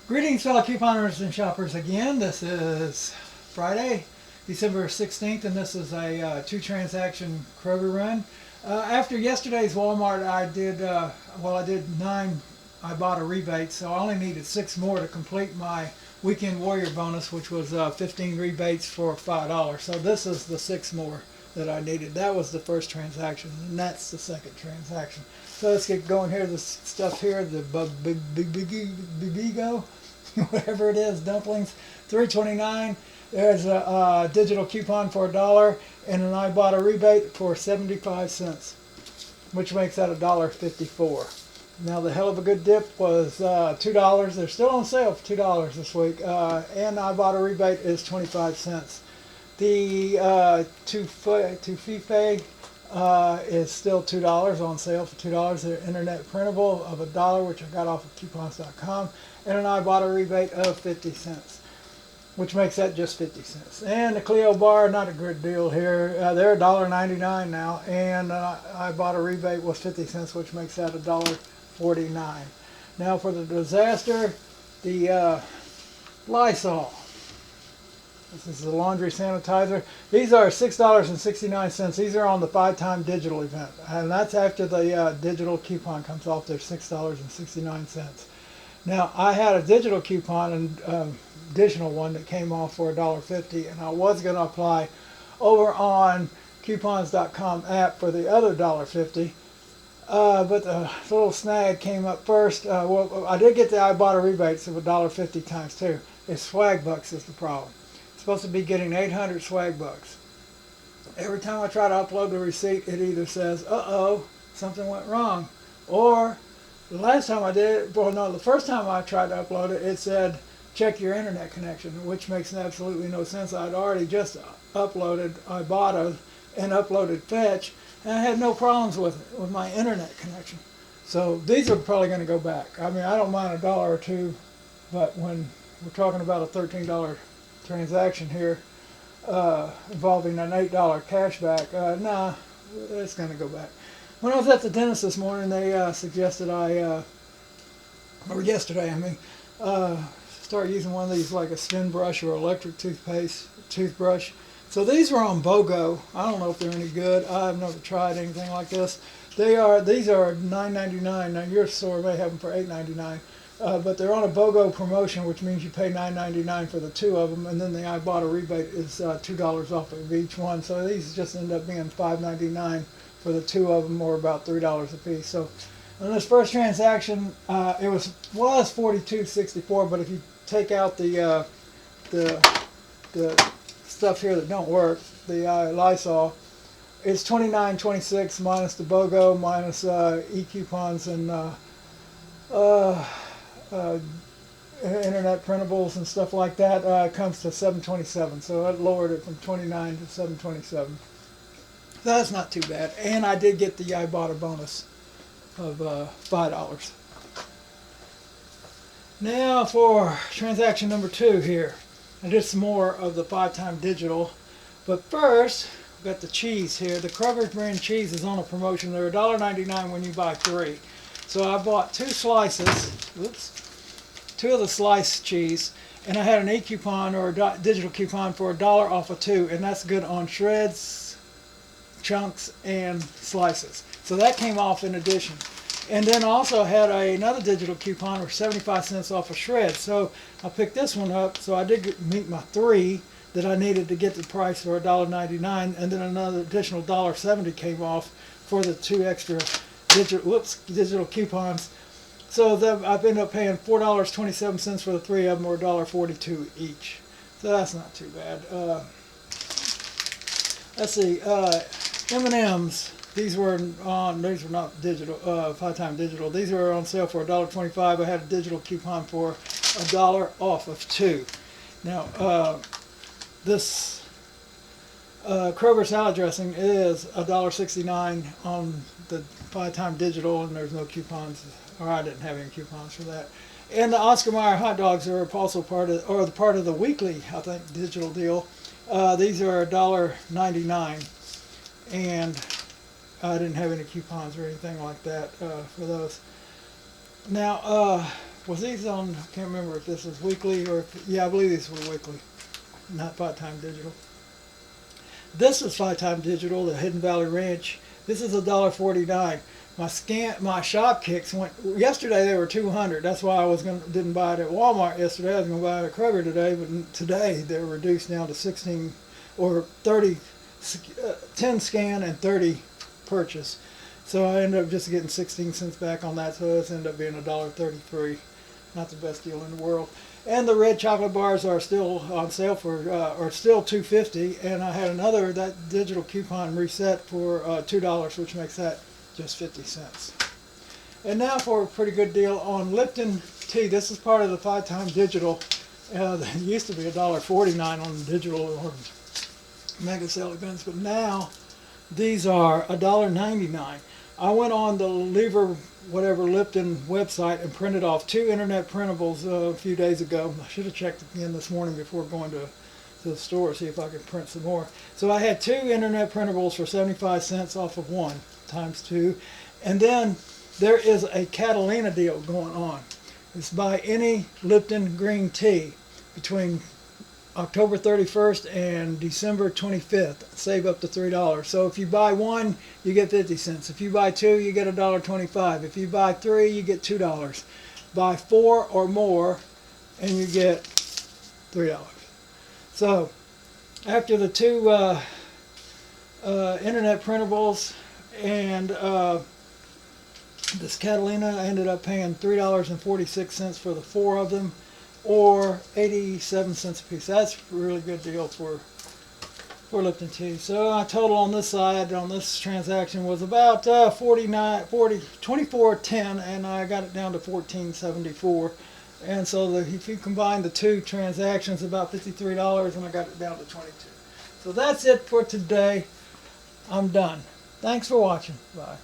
Greetings, fellow couponers and shoppers again. This is Friday, December 16th, and this is a two-transaction Kroger run. After yesterday's Walmart, I did 9 Ibotta rebates, so I only needed 6 more to complete my Weekend Warrior bonus, which was 15 rebates for $5. So this is the 6 more that I needed. That was the first transaction, and that's the second transaction. So let's get going here. This stuff here, the bibigo, whatever it is, dumplings, $3.29. There's a digital coupon for $1 and an Ibotta rebate for 75 cents, which makes that $1.54. Now the hell of a good dip was $2. They're still on sale for $2 this week, and Ibotta rebate is 25 cents. The Tufife is still $2 on sale for $2. They're internet printable of $1, which I got off of coupons.com, and an Ibotta rebate of 50 cents, which makes that just 50 cents. And the Clio bar, not a good deal here. They're $1.99 now, and Ibotta rebate was 50 cents, which makes that $1.49. Now for the disaster, the Lysol. This is the laundry sanitizer. These are $6.69. These are on the 5-time digital event, and that's after the digital coupon comes off. They're $6.69. Now I had a digital coupon and additional one that came off for $1.50, and I was going to apply over on coupons.com app for the other $1.50. But the little snag came up first. Well, I did get the Ibotta rebates of $1.50 times 2. It's SwagBucks is the problem. Supposed to be getting 800 SwagBucks. Every time I try to upload the receipt, it either says, uh-oh, something went wrong, or the last time I did it, well, no, the first time I tried to upload it, it said, check your internet connection, which makes absolutely no sense. I'd already just uploaded Ibotta and uploaded Fetch, and I had no problems with my internet connection. So these are probably going to go back. I mean, I don't mind $1 or $2, but when we're talking about a $13 transaction here involving an $8 cashback, nah, it's going to go back. When I was at the dentist this morning, they suggested or yesterday, start using one of these like a spin brush or electric toothbrush. So these were on BOGO. I don't know if they're any good. I've never tried anything like this. These are $9.99. Now your store may have them for $8.99. But they're on a BOGO promotion, which means you pay $9.99 for the 2 of them, and then the Ibotta rebate is $2 off of each one. So these just end up being $5.99 for the 2 of them, or about $3 a piece. So on this first transaction, it was $42.64, but if you take out the stuff here that don't work, the Lysol, it's $29.26 minus the BOGO, minus e-coupons and internet printables and stuff like that, comes to $7.27. So it lowered it from $29 to $7.27. So that's not too bad. And I did get the Ibotta bonus of $5. Now for transaction number 2 here. I did some more of the 5-time digital. But first, we've got the cheese here. The Kroger brand cheese is on a promotion. They're $1.99 when you buy 3. So I bought 2 slices. Oops. 2 of the sliced cheese, and I had an e-coupon or a digital coupon for $1 off of 2, and that's good on shreds, chunks, and slices. So that came off in addition. And then I also had another digital coupon for 75 cents off of shreds. So I picked this one up, so I did meet my 3 that I needed to get the price for $1.99, and then another additional $1.70 came off for the 2 extra digital coupons. So I've ended up paying $4.27 for the 3 of them, or $1.42 each. So that's not too bad. Let's see, M&Ms. These were not digital, 5-time digital. These were on sale for $1.25. I had a digital coupon for $1 off of 2. Now, this Kroger salad dressing is $1.69 on the 5-time digital, and there's no coupons, or I didn't have any coupons for that. And the Oscar Mayer hot dogs are also part of the weekly, I think, digital deal. These are $1.99, and I didn't have any coupons or anything like that for those. Now, Was these on, I can't remember if this was weekly or, yeah, I believe these were weekly, not 5-time digital. This is 5-time digital, the Hidden Valley Ranch. This is $1.49. My shop kicks went, yesterday they were 200. That's why I didn't buy it at Walmart yesterday. I was going to buy it at Kroger today, but today they're reduced down to 16 or 30, 10 scan and 30 purchase. So I ended up just getting 16 cents back on that, so this ended up being $1.33. Not the best deal in the world. And the red chocolate bars are still on sale for, are still $2.50. And I had that digital coupon reset for $2, which makes that just 50 cents. And now for a pretty good deal on Lipton tea. This is part of the 5-time digital. It used to be $1.49 on the digital or mega sale events, but now these are $1.99. I went on the Lever Lipton website and printed off 2 internet printables a few days ago. I should have checked again this morning before going to the store to see if I could print some more. So I had 2 internet printables for 75 cents off of 1 times 2. And then there is a Catalina deal going on. It's buy any Lipton green tea between October 31st and December 25th. Save up to $3. So if you buy 1, you get 50 cents. If you buy 2, you get $1.25. If you buy 3, you get $2. Buy 4 or more, and you get $3. So after the 2 internet printables and this Catalina, I ended up paying $3.46 for the 4 of them, or 87 cents a piece. That's a really good deal for Lipton tea. So my total on this side, on this transaction, was about $24.10, and I got it down to $14.74. And so if you combine the 2 transactions, about $53, and I got it down to $22. So that's it for today. I'm done. Thanks for watching. Bye.